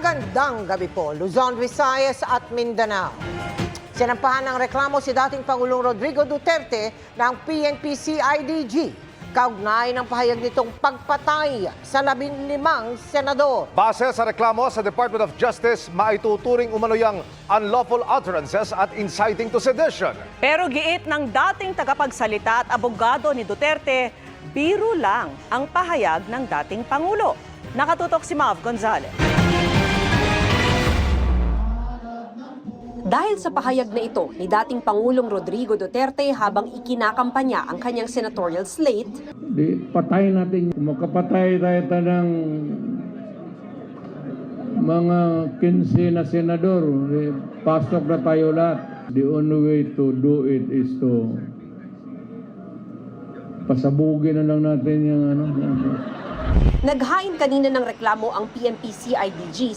Magandang gabi po, Luzon, Visayas at Mindanao. Sinampahan ng reklamo si dating Pangulong Rodrigo Duterte ng PNP-CIDG kaugnay ng pahayag nitong pagpatay sa 15 senador. Base sa reklamo sa Department of Justice, maituturing umano yang unlawful utterances at inciting to sedition. Pero giit ng dating tagapagsalita at abogado ni Duterte, biro lang ang pahayag ng dating Pangulo. Nakatutok si Mav Gonzalez. Dahil sa pahayag na ito ni dating Pangulong Rodrigo Duterte habang ikinakampanya ang kanyang senatorial slate, patay natin. Makapatay tayo ng mga 15 na senador. Pasok na tayo lahat. The only way to do it is to pasabugin na lang natin yung naghain kanina ng reklamo ang PNP-CIDG